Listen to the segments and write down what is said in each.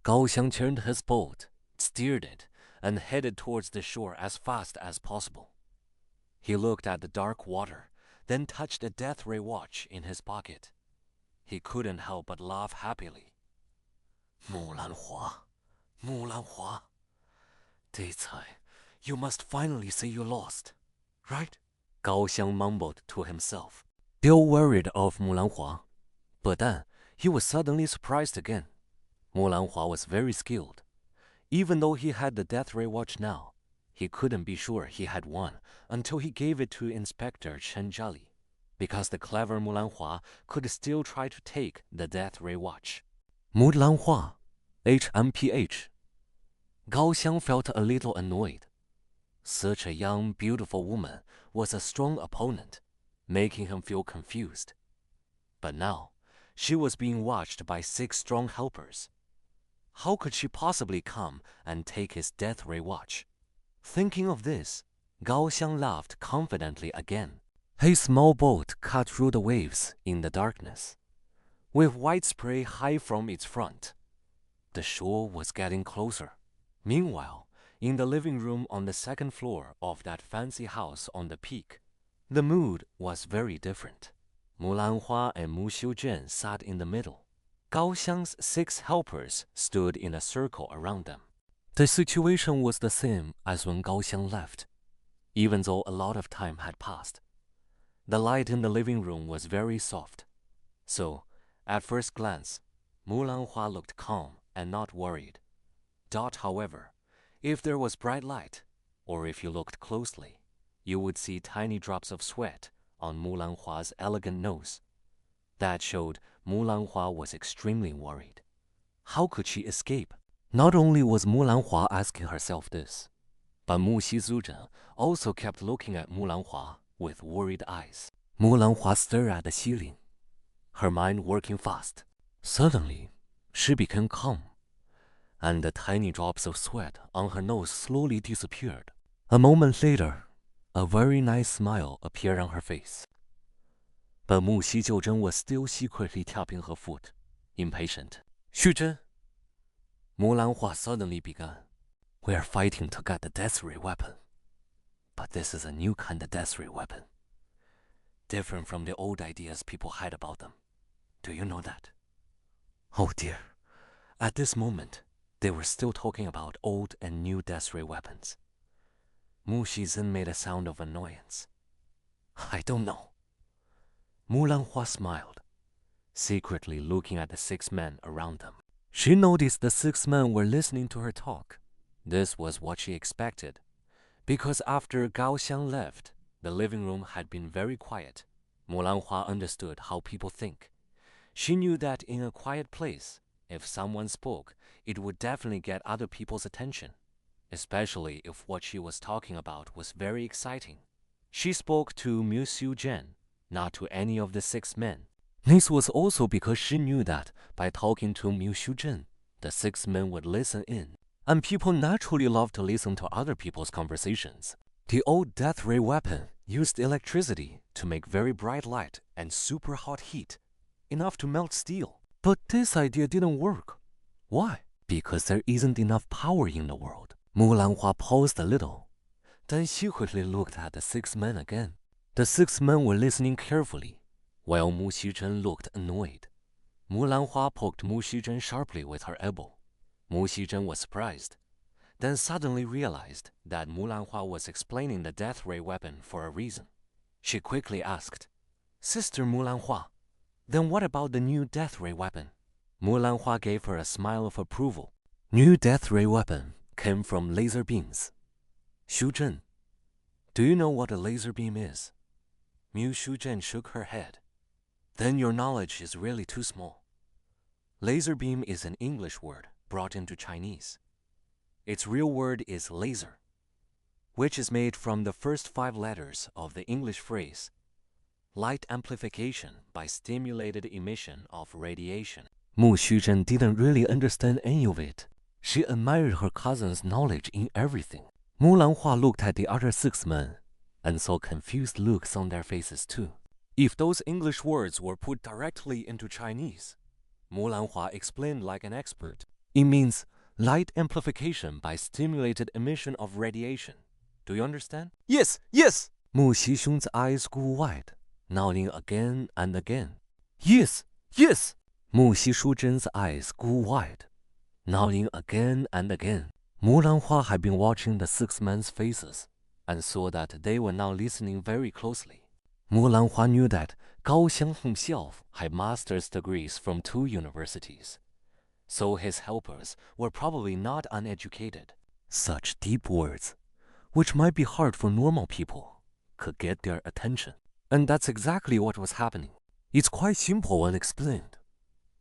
Gao Xiang turned his boat, steered it, and headed towards the shore as fast as possible. He looked at the dark water, then touched a death ray watch in his pocket. He couldn't help but laugh happily. 木兰花，木兰花，这才 you must finally say you lost, right? Gao Xiang mumbled to himself, still worried of Mulanhua. But then he was suddenly surprised again. Mulanhua was very skilled. Even though he had the death ray watch now, he couldn't be sure he had won until he gave it to Inspector Chen Zhali, because the clever Mulanhua could still try to take the death ray watch. Mulanhua, HMPH. Gao Xiang felt a little annoyed. Such a young, beautiful woman was a strong opponent, making him feel confused. But now, she was being watched by 6 strong helpers. How could she possibly come and take his death ray watch? Thinking of this, Gao Xiang laughed confidently again. His small boat cut through the waves in the darkness, with white spray high from its front. The shore was getting closer. Meanwhile, in the living room on the 2nd floor of that fancy house on the peak, the mood was very different. Mulanhua and Mu Xiuzhen sat in the middle. Gao Xiang's 6 helpers stood in a circle around them. The situation was the same as when Gao Xiang left, even though a lot of time had passed. The light in the living room was very soft, so, at first glance, Mulanhua looked calm and not worried. However, if there was bright light, or if you looked closely, you would see tiny drops of sweat on Mulanhua's elegant nose. That showed Mulanhua was extremely worried. How could she escape? Not only was Mulanhua asking herself this, but Mu Xizuzhen also kept looking at Mulanhua with worried eyes. Mulanhua stared at the ceiling, her mind working fast. Suddenly, she became calm, and the tiny drops of sweat on her nose slowly disappeared. A moment later, a very nice smile appeared on her face. But Mu Xizuzhen was still secretly tapping her foot, impatient. Xuzhen, Mulanhua suddenly began. We are fighting to get the death ray weapon. But this is a new kind of death ray weapon. Different from the old ideas people had about them. Do you know that? Oh dear. At this moment, they were still talking about old and new death ray weapons. Mu Xizhen made a sound of annoyance. I don't know. Mulanhua smiled, secretly looking at the 6 men around them. She noticed the 6 men were listening to her talk. This was what she expected, because after Gao Xiang left, the living room had been very quiet. Mulanhua understood how people think. She knew that in a quiet place, if someone spoke, it would definitely get other people's attention, especially if what she was talking about was very exciting. She spoke to Mu Xiuzhen, not to any of the 6 men. This was also because she knew that by talking to Mu Xiuzhen, the 6 men would listen in, and people naturally love to listen to other people's conversations. The old death ray weapon used electricity to make very bright light and super hot heat, enough to melt steel. But this idea didn't work. Why? Because there isn't enough power in the world. Mulanhua paused a little, then secretly looked at the 6 men again. The 6 men were listening carefully, while Mu Xizhen looked annoyed. Mulanhua poked Mu Xizhen sharply with her elbow. Mu Xizhen was surprised, then suddenly realized that Mulanhua was explaining the death ray weapon for a reason. She quickly asked, Sister Mulanhua, then what about the new death ray weapon? Mulanhua gave her a smile of approval. New death ray weapon came from laser beams. Xuzhen, do you know what a laser beam is? Mu Xiuzhen shook her head. Then your knowledge is really too small. Laser beam is an English word brought into Chinese. Its real word is laser, which is made from the first 5 letters of the English phrase, light amplification by stimulated emission of radiation. Mu Xiuzhen didn't really understand any of it. She admired her cousin's knowledge in everything. Mulanhua looked at the other 6 men and saw confused looks on their faces too. If those English words were put directly into Chinese, Mulanhua explained like an expert. It means light amplification by stimulated emission of radiation. Do you understand? Yes, yes. 木西兄的 eyes grew wide, nodding again and again. Yes, yes. 木西淑珍的 eyes grew wide, nodding again and again. 木兰花 had been watching the six men's faces and saw that they were now listening very closely. 木兰花 knew that Gao Xiang himself had master's degrees from 2 universities, so his helpers were probably not uneducated. Such deep words, which might be hard for normal people, could get their attention. And that's exactly what was happening. It's quite simple when explained.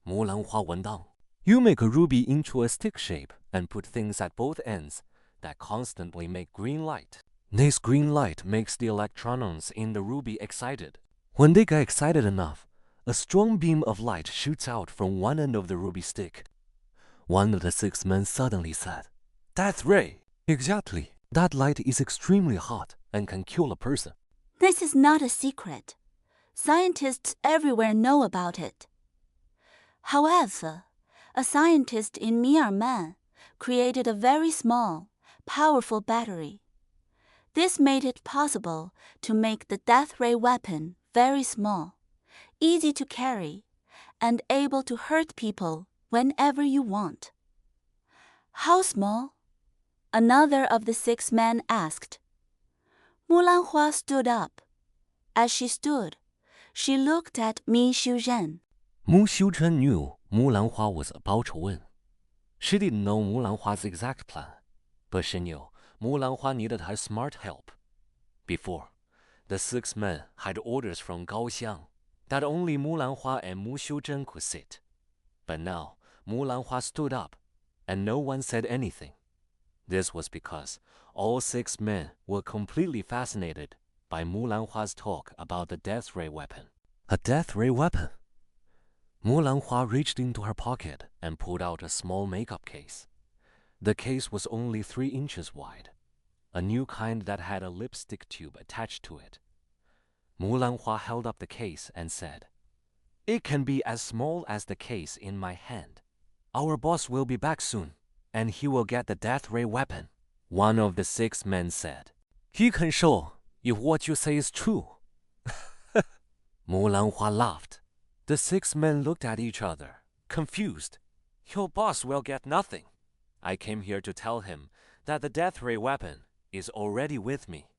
木兰花文档 You make a ruby into a stick shape and put things at both ends that constantly make green light. This green light makes the electrons in the ruby excited. When they get excited enough, a strong beam of light shoots out from one end of the ruby stick. One of the 6 men suddenly said, Death ray! Exactly. That light is extremely hot and can kill a person. This is not a secret. Scientists everywhere know about it. However, a scientist in Myanmar created a very small, powerful battery. This made it possible to make the death ray weapon very small, easy to carry, and able to hurt people whenever you want. How small? Another of the 6 men asked. Mulanhua stood up. As she stood, she looked at Mi Xiuzhen. Mu Xiuzhen knew Mulanhua was about to win. She didn't know Mulanhua's exact plan, but she knew Mulanhua needed her smart help. Before, the 6 men had orders from Gao Xiang that only Mulanhua and Mu Xiuzhen could sit. But now, Mulanhua stood up, and no one said anything. This was because all 6 men were completely fascinated by Mulanhua's talk about the death ray weapon. A death ray weapon? Mulanhua reached into her pocket and pulled out a small makeup case. The case was only 3 inches wide, a new kind that had a lipstick tube attached to it. Mulanhua held up the case and said, It can be as small as the case in my hand. Our boss will be back soon, and he will get the death ray weapon. One of the 6 men said, He can show if what you say is true. Mulanhua laughed. The 6 men looked at each other, confused. Your boss will get nothing. I came here to tell him that the death ray weapon is already with me.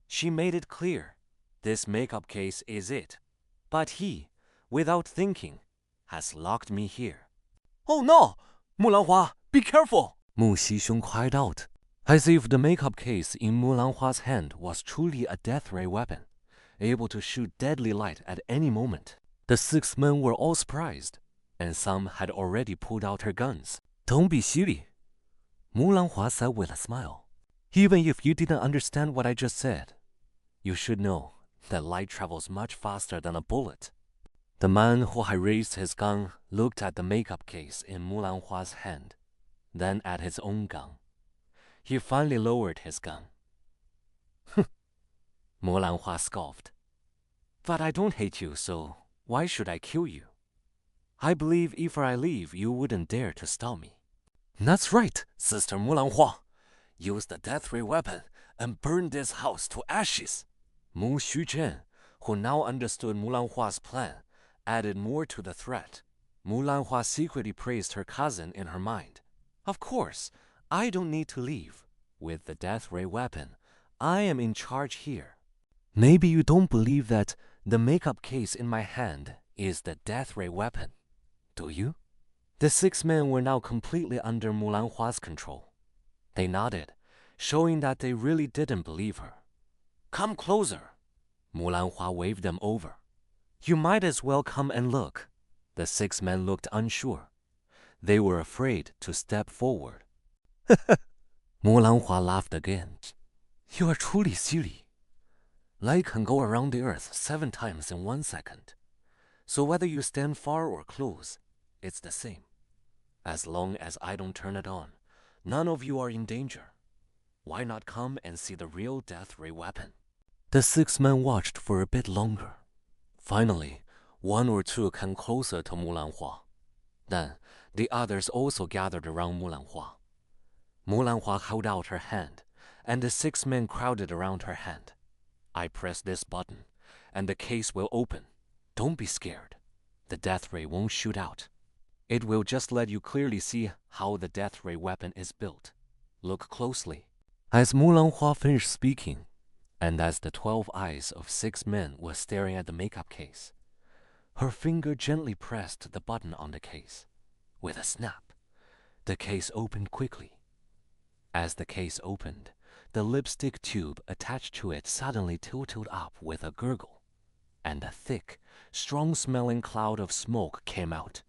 She made it clear. This makeup case is it. But he, without thinking, has locked me here. Oh no! Mulanhua, be careful! Mu Xixiong cried out, as if the makeup case in Mulanhua's hand was truly a death ray weapon, able to shoot deadly light at any moment. The 6 men were all surprised, and some had already pulled out her guns. Don't be silly, Mulanhua said with a smile. Even if you didn't understand what I just said, you should know that light travels much faster than a bullet. The man who had raised his gun looked at the makeup case in Mulanhua's hand, then at his own gun. He finally lowered his gun. Mulanhua scoffed. But I don't hate you, so why should I kill you? I believe if I leave, you wouldn't dare to stop me. That's right, Sister Mulanhua. Use the death ray weapon and burn this house to ashes. Mu Xiuzhen, who now understood Mulanhua's plan, added more to the threat. Mulanhua secretly praised her cousin in her mind. Of course, I don't need to leave. With the death ray weapon, I am in charge here. Maybe you don't believe that the makeup case in my hand is the death ray weapon, do you? The 6 men were now completely under Mulanhua's control. They nodded, showing that they really didn't believe her. Come closer. Mulanhua waved them over. You might as well come and look. The 6 men looked unsure. They were afraid to step forward. Mulanhua laughed again. You are truly silly. Light can go around the earth 7 times in 1 second. So whether you stand far or close, it's the same. As long as I don't turn it on, none of you are in danger. Why not come and see the real death ray weapon? The 6 men watched for a bit longer. Finally, 1 or 2 came closer to Mulanhua. Then, The others also gathered around 木兰花. 木兰花held out her hand, and the 6 men crowded around her hand. I press this button, and the case will open. Don't be scared. The death ray won't shoot out. It will just let you clearly see how the death ray weapon is built. Look closely. As 木兰花 finished speaking, and as the 12 eyes of 6 men were staring at the makeup case, her finger gently pressed the button on the case. With a snap, the case opened quickly. As the case opened, the lipstick tube attached to it suddenly tilted up with a gurgle, and a thick, strong-smelling cloud of smoke came out.